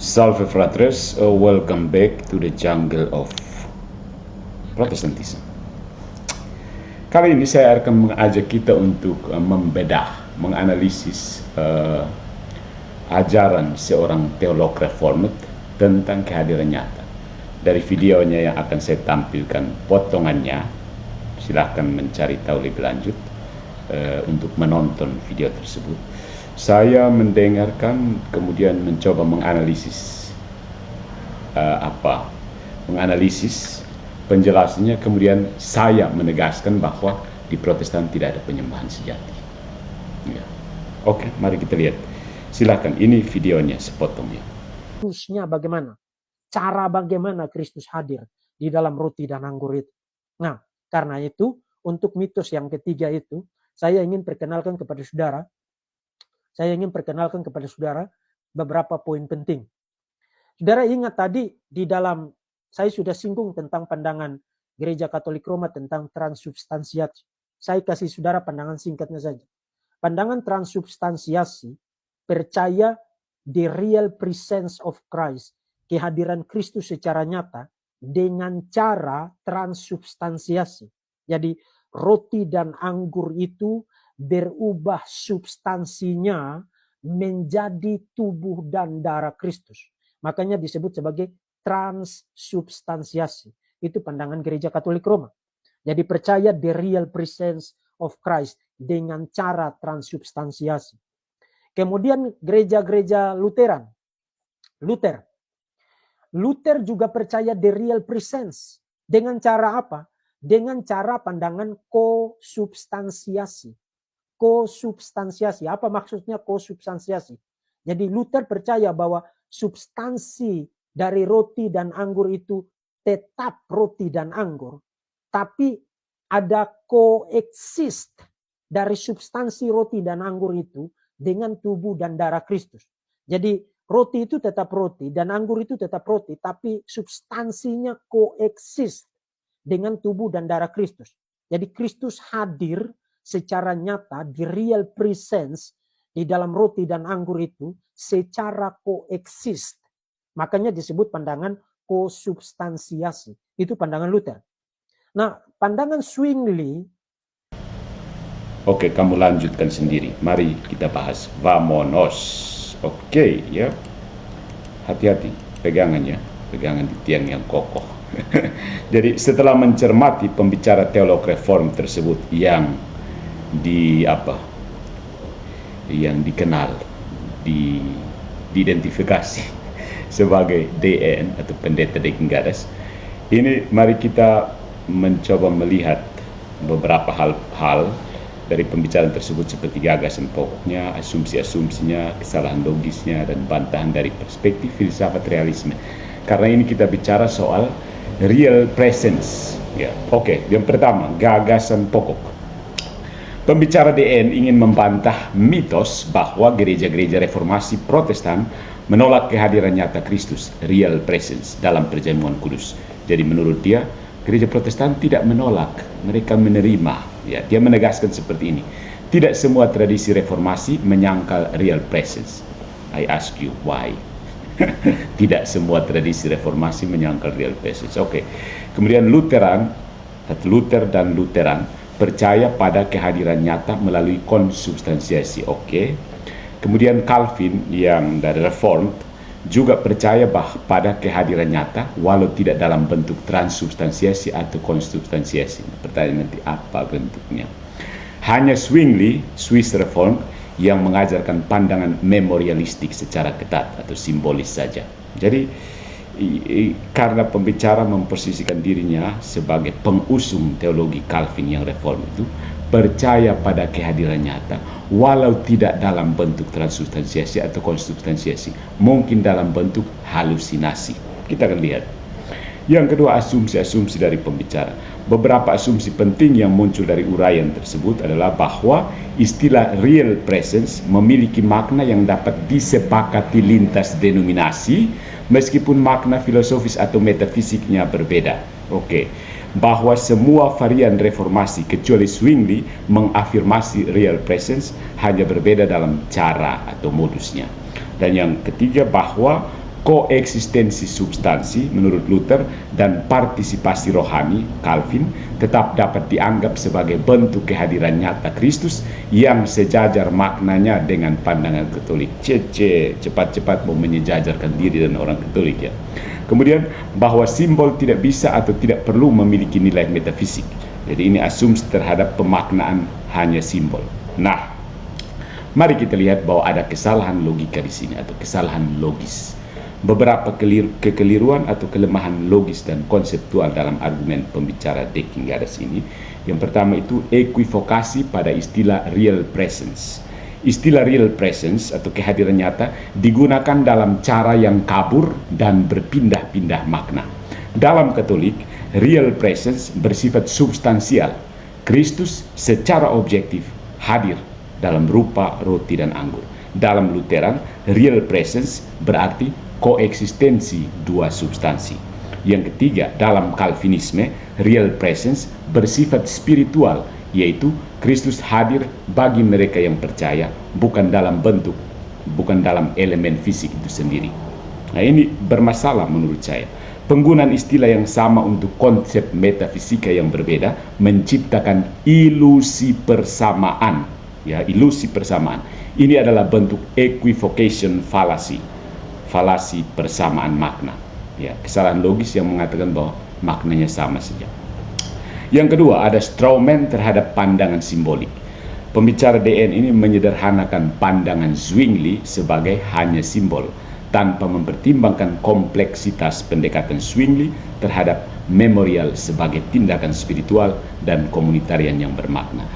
Salve fratres, welcome back to the jungle of Protestantism. Kali ini saya akan mengajak kita untuk membedah, menganalisis ajaran seorang teolog reformed tentang kehadiran nyata. Dari videonya yang akan saya tampilkan potongannya, silahkan mencari tahu lebih lanjut untuk menonton video tersebut. Saya mendengarkan, kemudian mencoba menganalisis menganalisis penjelasannya, kemudian saya menegaskan bahwa di Protestan tidak ada penyembahan sejati. Ya. Oke, mari kita lihat. Silakan, ini videonya sepotongnya. Terusnya bagaimana? Cara bagaimana Kristus hadir di dalam roti dan anggur itu. Nah, karena itu, untuk mitos yang ketiga itu, saya ingin perkenalkan kepada saudara beberapa poin penting. Saudara ingat tadi di dalam, saya sudah singgung tentang pandangan Gereja Katolik Roma tentang transubstansiasi. Saya kasih saudara pandangan singkatnya saja. Pandangan transubstansiasi percaya the real presence of Christ, kehadiran Kristus secara nyata dengan cara transubstansiasi. Jadi roti dan anggur itu berubah substansinya menjadi tubuh dan darah Kristus. Makanya disebut sebagai transubstansiasi. Itu pandangan Gereja Katolik Roma. Jadi percaya the real presence of Christ dengan cara transubstansiasi. Kemudian gereja-gereja Luther juga percaya the real presence. Dengan cara apa? Dengan cara pandangan kosubstansiasi. Kosubstansiasi. Apa maksudnya kosubstansiasi? Jadi Luther percaya bahwa substansi dari roti dan anggur itu tetap roti dan anggur, tapi ada coexist dari substansi roti dan anggur itu dengan tubuh dan darah Kristus. Jadi roti itu tetap roti dan anggur itu tetap roti, tapi substansinya coexist dengan tubuh dan darah Kristus. Jadi Kristus hadir secara nyata, di real presence di dalam roti dan anggur itu secara coexist. Makanya disebut pandangan kosubstansiasi. Itu pandangan Luther. Nah, pandangan Zwingli. Oke, kamu lanjutkan sendiri. Mari kita bahas. Vamonos. Oke, ya. Hati-hati pegangannya. Pegangan di tiang yang kokoh. Jadi setelah mencermati pembicara teolog reform tersebut yang dikenal, diidentifikasi sebagai DN atau pendeta daging gadas, ini mari kita mencoba melihat beberapa hal dari pembicaraan tersebut seperti gagasan pokoknya, asumsi-asumsinya, kesalahan logisnya, dan bantahan dari perspektif filsafat realisme. Karena ini kita bicara soal real presence. Ya, oke. Yang pertama, gagasan pokok. Pembicara DN ingin membantah mitos bahwa gereja-gereja reformasi Protestan menolak kehadiran nyata Kristus, real presence, dalam perjamuan kudus. Jadi menurut dia, gereja Protestan tidak menolak, mereka menerima. Ya, dia menegaskan seperti ini. Tidak semua tradisi reformasi menyangkal real presence. I ask you why? Tidak semua tradisi reformasi menyangkal real presence. Oke. Kemudian Luther dan Lutheran percaya pada kehadiran nyata melalui konsubstansiasi. Oke. Kemudian Calvin yang dari Reformed juga percaya pada kehadiran nyata walau tidak dalam bentuk transubstansiasi atau konsubstansiasi. Pertanyaan nanti apa bentuknya? Hanya Zwingli, Swiss Reformed, yang mengajarkan pandangan memorialistik secara ketat atau simbolis saja. Jadi karena pembicara memposisikan dirinya sebagai pengusung teologi Calvin yang reform itu, percaya pada kehadiran nyata walau tidak dalam bentuk transubstansiasi atau konsubstansiasi, mungkin dalam bentuk halusinasi. Kita akan lihat. Yang kedua, asumsi-asumsi dari pembicara. Beberapa asumsi penting yang muncul dari uraian tersebut adalah bahwa istilah real presence memiliki makna yang dapat disepakati lintas denominasi meskipun makna filosofis atau metafisiknya berbeda. Oke. Bahwa semua varian reformasi kecuali Zwingli mengafirmasi real presence, hanya berbeda dalam cara atau modusnya. Dan yang ketiga, bahwa koeksistensi substansi menurut Luther dan partisipasi rohani Calvin tetap dapat dianggap sebagai bentuk kehadiran nyata Kristus yang sejajar maknanya dengan pandangan Katolik. Cepat-cepat mau menyejajarkan diri dan orang Katolik ya. Kemudian bahwa simbol tidak bisa atau tidak perlu memiliki nilai metafisik. Jadi ini asumsi terhadap pemaknaan hanya simbol. Nah, mari kita lihat bahwa ada kesalahan logika di sini atau kesalahan logis. Beberapa kekeliruan atau kelemahan logis dan konseptual dalam argumen pembicara Deking Gadas ini. Yang pertama itu equivokasi pada istilah real presence. Istilah real presence atau kehadiran nyata digunakan dalam cara yang kabur dan berpindah-pindah makna. Dalam Katolik, real presence bersifat substansial. Kristus secara objektif hadir dalam rupa roti dan anggur. Dalam Lutheran, real presence berarti koeksistensi dua substansi. Yang ketiga, dalam Calvinisme, real presence bersifat spiritual, yaitu Kristus hadir bagi mereka yang percaya, bukan dalam elemen fisik itu sendiri. Nah, ini bermasalah menurut saya. Penggunaan istilah yang sama untuk konsep metafisika yang berbeda menciptakan ilusi persamaan. Ya, ilusi persamaan. Ini adalah bentuk equivocation fallacy. Falasi persamaan makna. Ya, kesalahan logis yang mengatakan bahwa maknanya sama saja. Yang kedua, ada strawman terhadap pandangan simbolik. Pembicara DN ini menyederhanakan pandangan Zwingli sebagai hanya simbol, tanpa mempertimbangkan kompleksitas pendekatan Zwingli terhadap memorial sebagai tindakan spiritual dan komunitarian yang bermakna.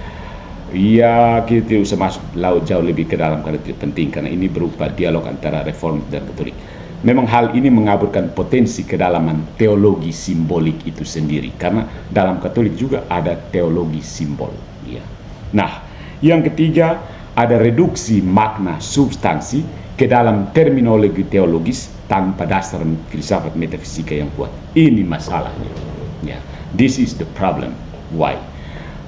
Ya, kita tidak usah masuk jauh lebih ke dalam karena tidak penting, karena ini berupa dialog antara Reform dan Katolik. Memang hal ini mengaburkan potensi kedalaman teologi simbolik itu sendiri, karena dalam Katolik juga ada teologi simbol. Ya. Nah, yang ketiga ada reduksi makna substansi ke dalam terminologi teologis tanpa dasar filsafat metafisika yang kuat. Ini masalahnya. Ya. This is the problem. Why?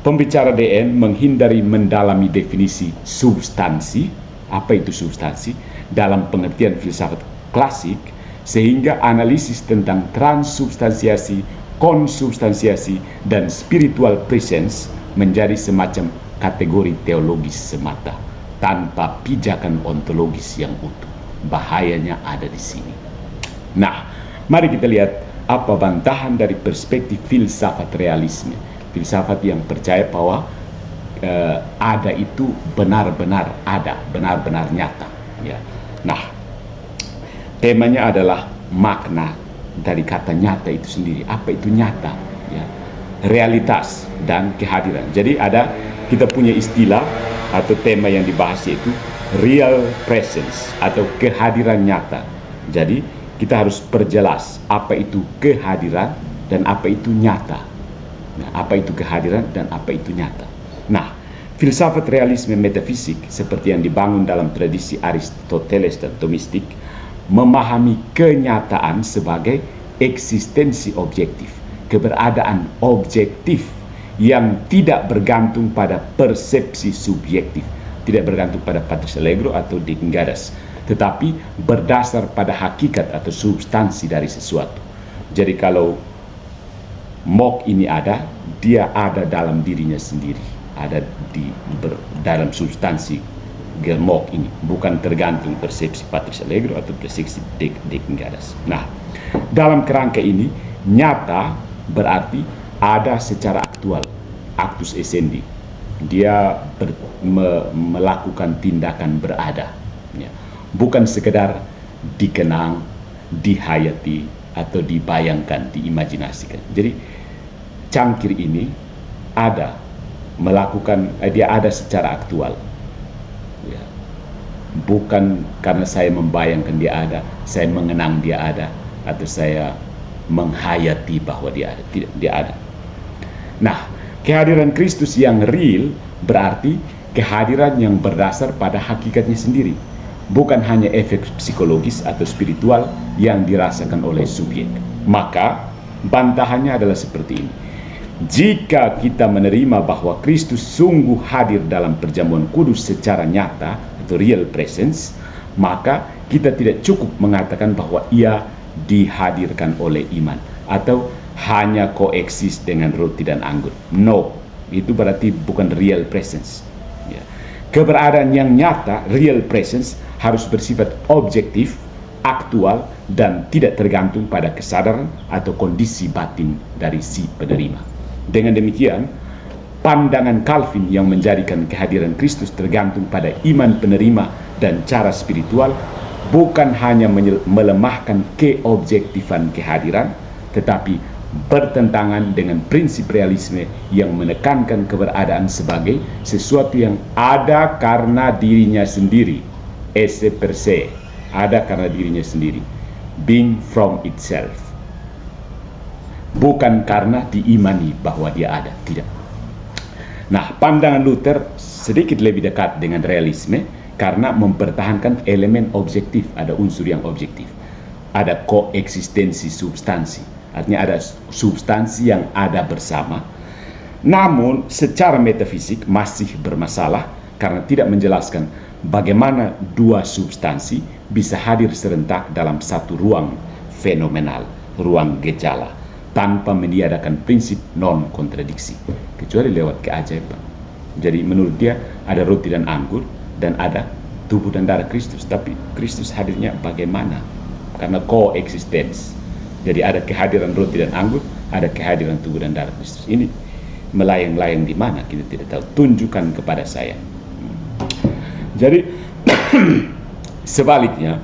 Pembicara DN menghindari mendalami definisi substansi, apa itu substansi, dalam pengertian filsafat klasik, sehingga analisis tentang transubstansiasi, konsubstansiasi, dan spiritual presence menjadi semacam kategori teologis semata, tanpa pijakan ontologis yang utuh. Bahayanya ada di sini. Nah, mari kita lihat apa bantahan dari perspektif filsafat realisme. Filsafat yang percaya bahwa ada itu benar-benar ada, benar-benar nyata. Ya. Nah, temanya adalah makna dari kata nyata itu sendiri. Apa itu nyata? Ya. Realitas dan kehadiran. Jadi kita punya istilah atau tema yang dibahas yaitu real presence atau kehadiran nyata. Jadi kita harus perjelas apa itu kehadiran dan apa itu nyata. Nah, apa itu kehadiran dan apa itu nyata. Nah, filsafat realisme metafisik seperti yang dibangun dalam tradisi Aristoteles dan Thomistik memahami kenyataan sebagai eksistensi objektif, keberadaan objektif yang tidak bergantung pada persepsi subjektif, tidak bergantung pada Patrus Allegro atau Deking Gadas, tetapi berdasar pada hakikat atau substansi dari sesuatu. Jadi kalau Mok ini ada, dia ada dalam dirinya sendiri, ada dalam substansi Mok ini, bukan tergantung persepsi Patrus Allegro atau persepsi Deking Gadas. Nah, dalam kerangka ini nyata berarti ada secara aktual, actus essendi. Dia melakukan tindakan berada, ya. Bukan sekedar dikenang, dihayati atau dibayangkan, diimajinasikan. Jadi cangkir ini ada dia ada secara aktual, ya. Bukan karena saya membayangkan dia ada, saya mengenang dia ada, atau saya menghayati bahwa dia ada. Tidak, dia ada. Nah, kehadiran Kristus yang real berarti kehadiran yang berdasar pada hakikatnya sendiri, bukan hanya efek psikologis atau spiritual yang dirasakan oleh subjek. Maka bantahannya adalah seperti ini. Jika kita menerima bahwa Kristus sungguh hadir dalam perjamuan kudus secara nyata atau real presence, maka kita tidak cukup mengatakan bahwa ia dihadirkan oleh iman atau hanya koeksis dengan roti dan anggur. No, itu berarti bukan real presence. Ya. Keberadaan yang nyata, real presence, harus bersifat objektif, aktual, dan tidak tergantung pada kesadaran atau kondisi batin dari si penerima. Dengan demikian, pandangan Calvin yang menjadikan kehadiran Kristus tergantung pada iman penerima dan cara spiritual bukan hanya melemahkan keobjektifan kehadiran, tetapi bertentangan dengan prinsip realisme yang menekankan keberadaan sebagai sesuatu yang ada karena dirinya sendiri, esse per se, ada karena dirinya sendiri, being from itself, bukan karena diimani bahwa dia ada, tidak. Nah, pandangan Luther sedikit lebih dekat dengan realisme karena mempertahankan elemen objektif, ada unsur yang objektif, ada koeksistensi substansi, artinya ada substansi yang ada bersama, namun secara metafisik masih bermasalah karena tidak menjelaskan bagaimana dua substansi bisa hadir serentak dalam satu ruang fenomenal, ruang gejala, tanpa meniadakan prinsip non-kontradiksi, kecuali lewat keajaiban. Jadi menurut dia ada roti dan anggur, dan ada tubuh dan darah Kristus, tapi Kristus hadirnya bagaimana? Karena koeksistens. Jadi ada kehadiran roti dan anggur, ada kehadiran tubuh dan darah Kristus. Ini melayang-layang di mana kita tidak tahu. Tunjukkan kepada saya. Jadi sebaliknya,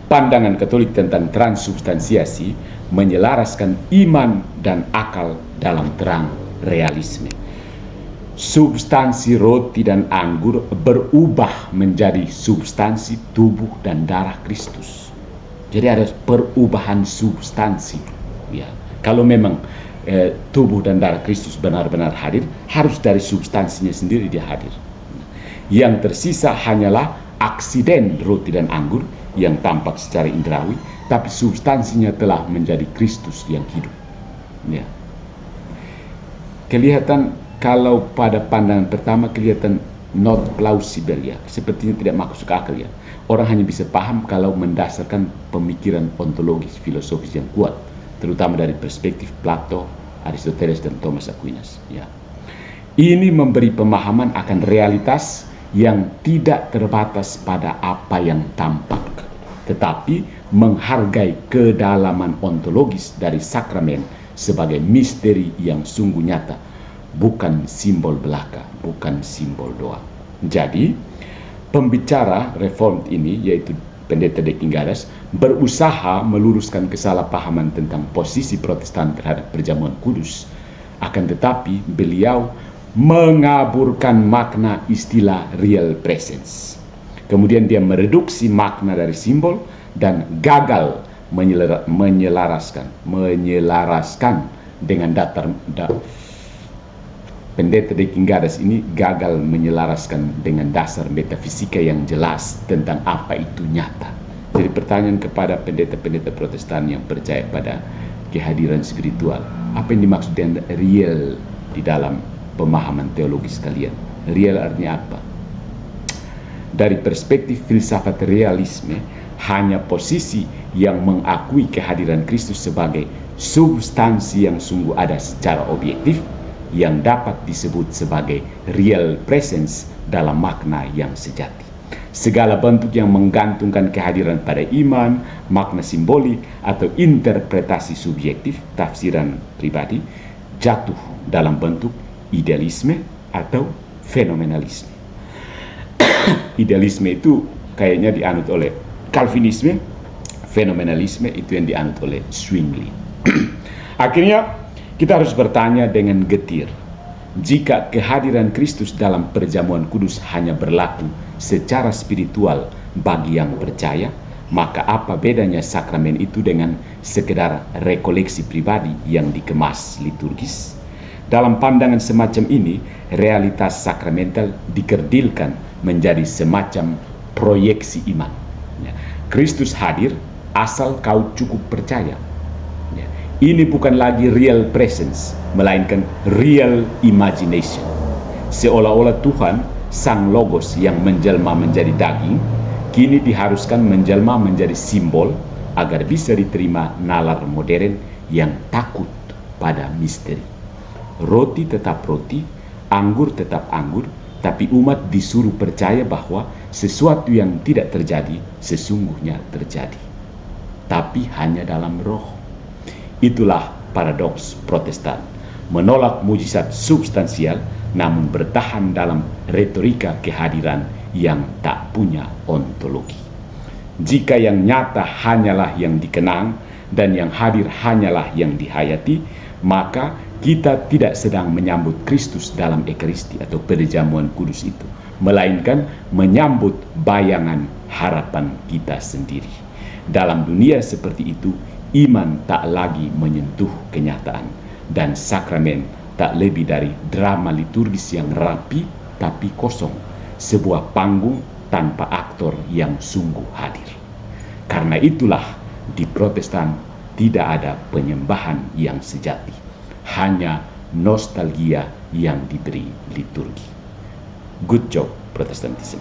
pandangan Katolik tentang transubstansiasi menyelaraskan iman dan akal dalam terang realisme. Substansi roti dan anggur berubah menjadi substansi tubuh dan darah Kristus. Jadi ada perubahan substansi. Ya, kalau memang tubuh dan darah Kristus benar-benar hadir, harus dari substansinya sendiri dia hadir. Yang tersisa hanyalah aksiden roti dan anggur yang tampak secara indrawi, tapi substansinya telah menjadi Kristus yang hidup. Ya. Kelihatan kalau pada pandangan pertama kelihatan not plausible, ya, sepertinya tidak masuk akal, ya. Orang hanya bisa paham kalau mendasarkan pemikiran ontologis filosofis yang kuat, terutama dari perspektif Plato, Aristoteles, dan Thomas Aquinas. Ya. Ini memberi pemahaman akan realitas yang tidak terbatas pada apa yang tampak, tetapi menghargai kedalaman ontologis dari sakramen sebagai misteri yang sungguh nyata, bukan simbol belaka, bukan simbol doa. Jadi, pembicara reformed ini, yaitu Pendeta de Quingadas, berusaha meluruskan kesalahpahaman tentang posisi Protestan terhadap perjamuan kudus. Akan tetapi, beliau mengaburkan makna istilah real presence. Kemudian dia mereduksi makna dari simbol dan gagal menyelaraskan dengan Pendeta de Quingadas ini gagal menyelaraskan dengan dasar metafisika yang jelas tentang apa itu nyata. Jadi pertanyaan kepada pendeta-pendeta Protestan yang percaya pada kehadiran spiritual, apa yang dimaksud dengan real di dalam pemahaman teologis kalian? Real artinya apa? Dari perspektif filsafat realisme, hanya posisi yang mengakui kehadiran Kristus sebagai substansi yang sungguh ada secara objektif yang dapat disebut sebagai real presence dalam makna yang sejati. Segala bentuk yang menggantungkan kehadiran pada iman, makna simbolik, atau interpretasi subjektif, tafsiran pribadi, jatuh dalam bentuk idealisme atau fenomenalisme. Idealisme itu kayaknya dianut oleh Calvinisme, fenomenalisme itu yang dianut oleh Zwingli. Akhirnya kita harus bertanya dengan getir, jika kehadiran Kristus dalam perjamuan kudus hanya berlaku secara spiritual bagi yang percaya, maka apa bedanya sakramen itu dengan sekedar rekoleksi pribadi yang dikemas liturgis? Dalam pandangan semacam ini, realitas sakramental dikerdilkan menjadi semacam proyeksi iman. Kristus hadir asal kau cukup percaya. Ini bukan lagi real presence, melainkan real imagination. Seolah-olah Tuhan, Sang Logos yang menjelma menjadi daging, kini diharuskan menjelma menjadi simbol agar bisa diterima nalar modern yang takut pada misteri. Roti tetap roti, anggur tetap anggur, tapi umat disuruh percaya bahwa sesuatu yang tidak terjadi sesungguhnya terjadi, tapi hanya dalam roh. Itulah paradoks Protestan, menolak mujizat substansial namun bertahan dalam retorika kehadiran yang tak punya ontologi. Jika yang nyata hanyalah yang dikenang dan yang hadir hanyalah yang dihayati, maka kita tidak sedang menyambut Kristus dalam Ekaristi atau perjamuan kudus itu, melainkan menyambut bayangan harapan kita sendiri. Dalam dunia seperti itu, iman tak lagi menyentuh kenyataan, dan sakramen tak lebih dari drama liturgis yang rapi tapi kosong, sebuah panggung tanpa aktor yang sungguh hadir. Karena itulah di Protestan tidak ada penyembahan yang sejati, hanya nostalgia yang diberi liturgi. Good job, Protestantism.